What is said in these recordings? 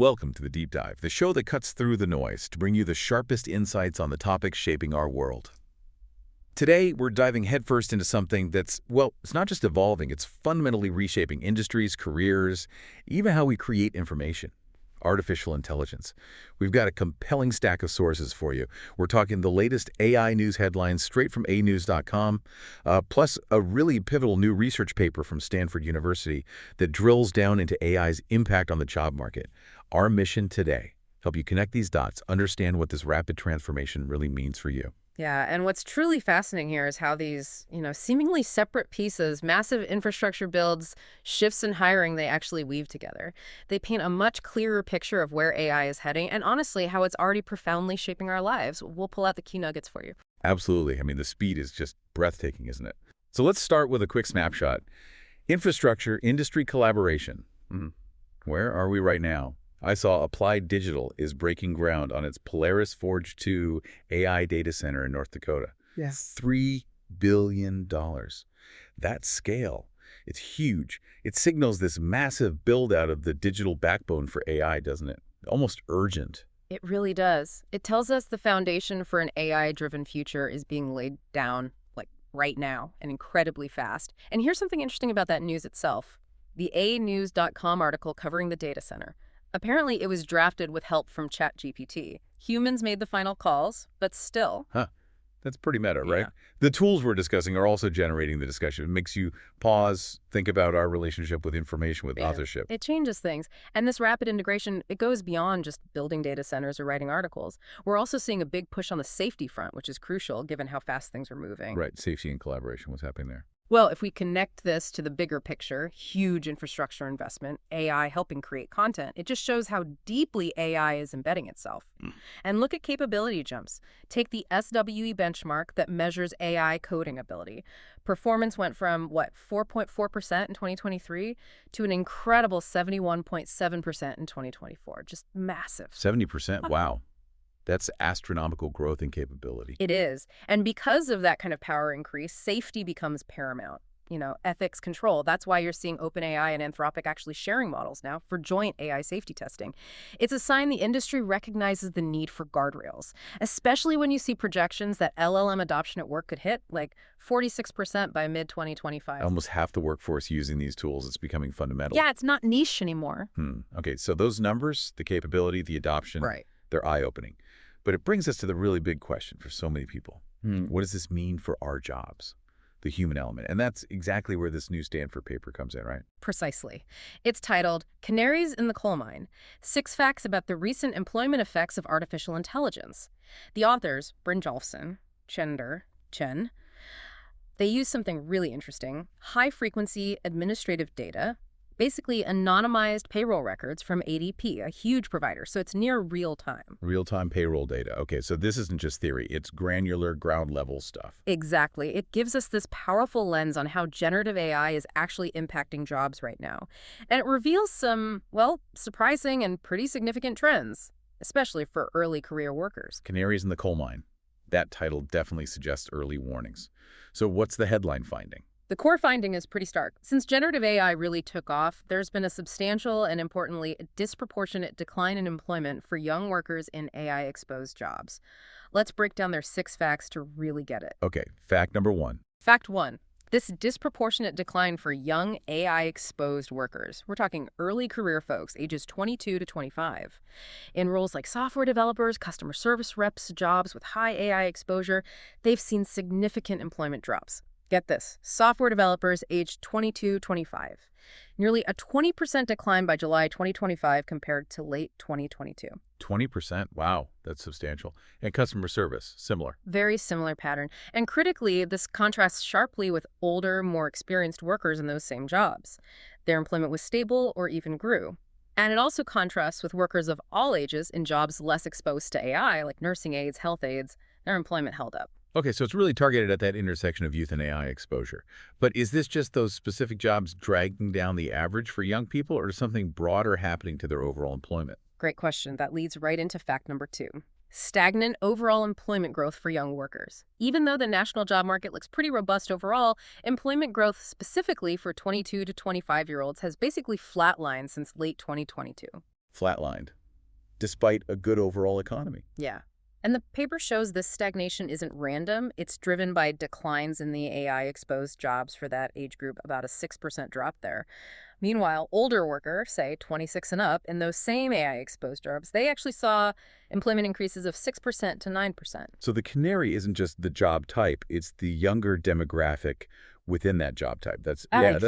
Welcome to the Deep Dive, the show that cuts through the noise to bring you the sharpest insights on the topics shaping our world. Today, we're diving headfirst into something that's, well, it's not just evolving, it's fundamentally reshaping industries, careers, even how we create information. Artificial intelligence. We've got a compelling stack of sources for you. We're talking the latest AI news headlines straight from anews.com, plus a really pivotal new research paper from Stanford University that drills down into AI's impact on the job market. Our mission today, help you connect these dots, understand what this rapid transformation really means for you. Yeah, and what's truly fascinating here is how these, seemingly separate pieces, massive infrastructure builds, shifts in hiring, they actually weave together. They paint a much clearer picture of where AI is heading and honestly how it's already profoundly shaping our lives. We'll pull out the key nuggets for you. Absolutely. I mean, the speed is just breathtaking, isn't it? So let's start with a quick snapshot. Infrastructure, industry collaboration. Where are we right now? I saw Applied Digital is breaking ground on its Polaris Forge 2 AI data center in North Dakota. Yeah. $3 billion. That scale, it's huge. It signals this massive build-out of the digital backbone for AI, doesn't it? Almost urgent. It really does. It tells us the foundation for an AI-driven future is being laid down, like, right now, and incredibly fast. And here's something interesting about that news itself. The anews.com article covering the data center. Apparently, it was drafted with help from ChatGPT. Humans made the final calls, but still. That's pretty meta, right? Yeah. The tools we're discussing are also generating the discussion. It makes you pause, think about our relationship with information, with authorship. It changes things. And this rapid integration, it goes beyond just building data centers or writing articles. We're also seeing a big push on the safety front, which is crucial given how fast things are moving. Right, safety and collaboration, what's happening there? Well, if we connect this to the bigger picture, huge infrastructure investment, AI helping create content, it just shows how deeply AI is embedding itself. And look at capability jumps. Take the SWE benchmark that measures AI coding ability. Performance went from, 4.4% in 2023 to an incredible 71.7% in 2024. Just massive. 70%, wow. That's astronomical growth and capability. It is. And because of that kind of power increase, safety becomes paramount. Ethics control. That's why you're seeing OpenAI and Anthropic actually sharing models now for joint AI safety testing. It's a sign the industry recognizes the need for guardrails, especially when you see projections that LLM adoption at work could hit like 46% by mid-2025. Almost half the workforce using these tools. It's becoming fundamental. Yeah, it's not niche anymore. Okay, so those numbers, the capability, the adoption, Right. They're eye-opening. But it brings us to the really big question for so many people. What does this mean for our jobs? The human element. And that's exactly where this new Stanford paper comes in, right? Precisely. It's titled, Canaries in the Coal Mine, 6 Facts About the Recent Employment Effects of Artificial Intelligence. The authors, Brynjolfsson, Chen, they use something really interesting, high-frequency administrative data, basically anonymized payroll records from ADP, a huge provider, so it's near real time. Real-time payroll data. Okay, so this isn't just theory. It's granular, ground-level stuff. Exactly. It gives us this powerful lens on how generative AI is actually impacting jobs right now. And it reveals some, surprising and pretty significant trends, especially for early career workers. Canaries in the coal mine. That title definitely suggests early warnings. So what's the headline finding? The core finding is pretty stark. Since generative AI really took off, there's been a substantial and, importantly, disproportionate decline in employment for young workers in AI-exposed jobs. Let's break down their 6 facts to really get it. Okay, fact number 1. Fact 1. This disproportionate decline for young AI-exposed workers, we're talking early career folks, ages 22 to 25. In roles like software developers, customer service reps, jobs with high AI exposure, they've seen significant employment drops. Get this, software developers aged 22-25. Nearly a 20% decline by July 2025 compared to late 2022. 20%? Wow, that's substantial. And customer service, similar. Very similar pattern. And critically, this contrasts sharply with older, more experienced workers in those same jobs. Their employment was stable or even grew. And it also contrasts with workers of all ages in jobs less exposed to AI, like nursing aides, health aides. Their employment held up. Okay, so it's really targeted at that intersection of youth and AI exposure. But is this just those specific jobs dragging down the average for young people, or is something broader happening to their overall employment? Great question. That leads right into fact number 2. Stagnant overall employment growth for young workers. Even though the national job market looks pretty robust overall, employment growth specifically for 22 to 25-year-olds has basically flatlined since late 2022. flatlined, despite a good overall economy. Yeah. And the paper shows this stagnation isn't random. It's driven by declines in the AI-exposed jobs for that age group, about a 6% drop there. Meanwhile, older workers, say 26 and up, in those same AI-exposed jobs, they actually saw employment increases of 6% to 9%. So the canary isn't just the job type, it's the younger demographic within that job type. That's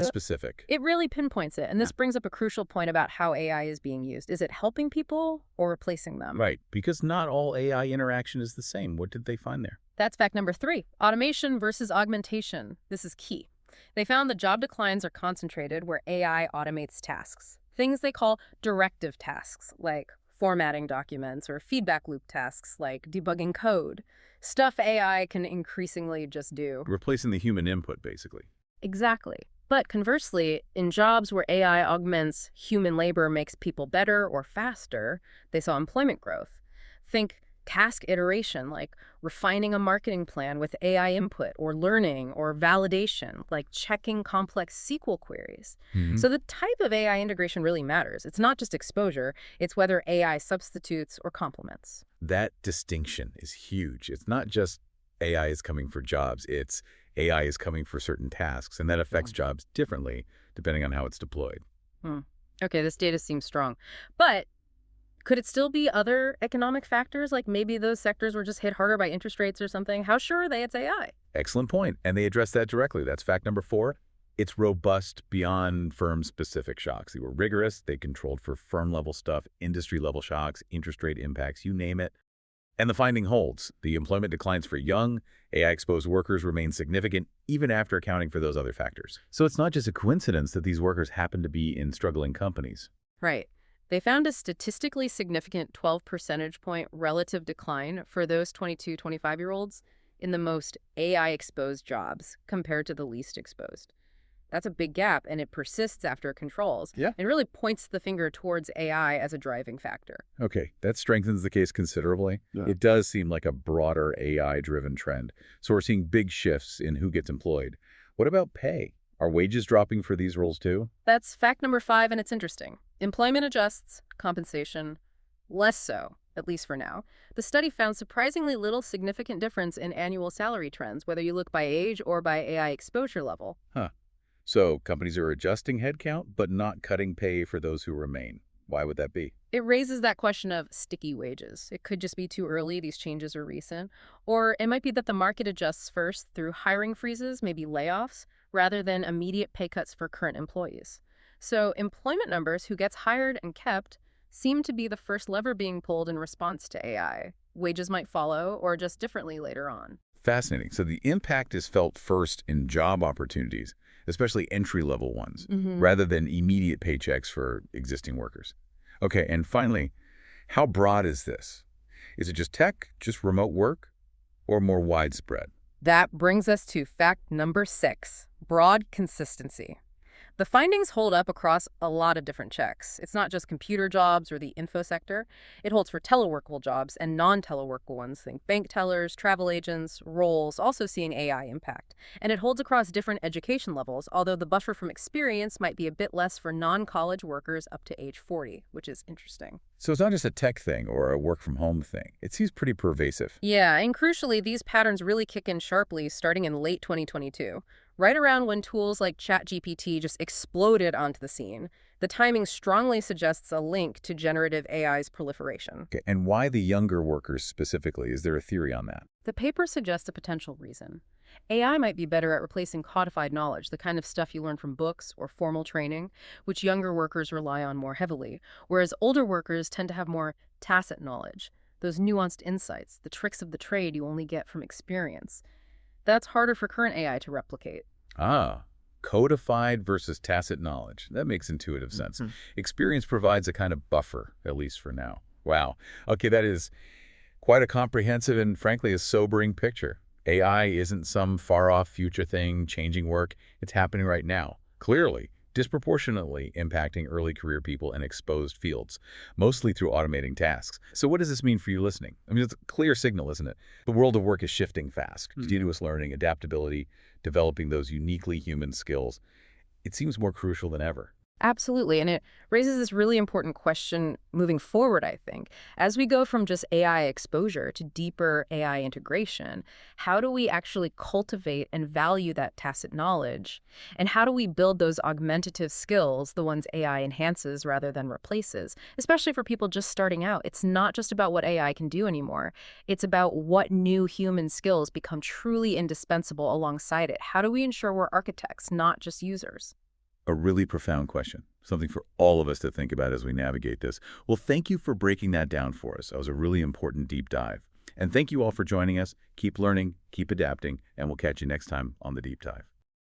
specific. It really pinpoints it. And this brings up a crucial point about how AI is being used. Is it helping people or replacing them? Right, because not all AI interaction is the same. What did they find there? That's fact number 3, automation versus augmentation. This is key. They found the job declines are concentrated where AI automates tasks, things they call directive tasks, like formatting documents, or feedback loop tasks, like debugging code. Stuff AI can increasingly just do. Replacing the human input, basically. Exactly. But conversely, in jobs where AI augments human labor, makes people better or faster, they saw employment growth. Think task iteration, like refining a marketing plan with AI input, or learning or validation, like checking complex SQL queries. So the type of AI integration really matters. It's not just exposure, it's whether AI substitutes or complements. That distinction is huge. It's not just AI is coming for jobs, it's AI is coming for certain tasks, and that affects jobs differently depending on how it's deployed. Okay, this data seems strong. But could it still be other economic factors, like maybe those sectors were just hit harder by interest rates or something? How sure are they it's AI? Excellent point, and they address that directly. That's fact number 4. It's robust beyond firm-specific shocks. They were rigorous. They controlled for firm-level stuff, industry-level shocks, interest rate impacts, you name it. And the finding holds. The employment declines for young, AI-exposed workers remain significant even after accounting for those other factors. So it's not just a coincidence that these workers happen to be in struggling companies. Right. They found a statistically significant 12 percentage point relative decline for those 22, 25-year-olds in the most AI-exposed jobs compared to the least exposed. That's a big gap, and it persists after controls. Yeah. It really points the finger towards AI as a driving factor. Okay, that strengthens the case considerably. Yeah. It does seem like a broader AI-driven trend. So we're seeing big shifts in who gets employed. What about pay? Are wages dropping for these roles too? That's fact number 5, and it's interesting. Employment adjusts, compensation less so, at least for now. The study found surprisingly little significant difference in annual salary trends, whether you look by age or by AI exposure level. So companies are adjusting headcount, but not cutting pay for those who remain. Why would that be? It raises that question of sticky wages. It could just be too early, these changes are recent. Or it might be that the market adjusts first through hiring freezes, maybe layoffs, rather than immediate pay cuts for current employees. So employment numbers, who gets hired and kept, seem to be the first lever being pulled in response to AI. Wages might follow, or just differently later on. Fascinating. So the impact is felt first in job opportunities, especially entry-level ones, rather than immediate paychecks for existing workers. Okay, and finally, how broad is this? Is it just tech, just remote work, or more widespread? That brings us to fact number 6, broad consistency. The findings hold up across a lot of different checks. It's not just computer jobs or the info sector. It holds for teleworkable jobs and non-teleworkable ones. Think bank tellers, travel agents, roles, also seeing AI impact. And it holds across different education levels, although the buffer from experience might be a bit less for non-college workers up to age 40, which is interesting. So it's not just a tech thing or a work-from-home thing. It seems pretty pervasive. Yeah, and crucially, these patterns really kick in sharply starting in late 2022. Right around when tools like ChatGPT just exploded onto the scene. The timing strongly suggests a link to generative AI's proliferation. Okay, and why the younger workers specifically? Is there a theory on that? The paper suggests a potential reason. AI might be better at replacing codified knowledge, the kind of stuff you learn from books or formal training, which younger workers rely on more heavily, whereas older workers tend to have more tacit knowledge, those nuanced insights, the tricks of the trade you only get from experience. That's harder for current AI to replicate. Codified versus tacit knowledge. That makes intuitive sense. Experience provides a kind of buffer, at least for now. Wow. Okay, that is quite a comprehensive and frankly a sobering picture. AI isn't some far-off future thing changing work. It's happening right now, clearly, disproportionately impacting early career people in exposed fields, mostly through automating tasks. So what does this mean for you listening? I mean, it's a clear signal, isn't it? The world of work is shifting fast. Continuous learning, adaptability, developing those uniquely human skills. It seems more crucial than ever. Absolutely. And it raises this really important question moving forward, I think. As we go from just AI exposure to deeper AI integration, how do we actually cultivate and value that tacit knowledge? And how do we build those augmentative skills, the ones AI enhances rather than replaces, especially for people just starting out? It's not just about what AI can do anymore. It's about what new human skills become truly indispensable alongside it. How do we ensure we're architects, not just users? A really profound question, something for all of us to think about as we navigate this. Well, thank you for breaking that down for us. That was a really important deep dive. And thank you all for joining us. Keep learning, keep adapting, and we'll catch you next time on The Deep Dive.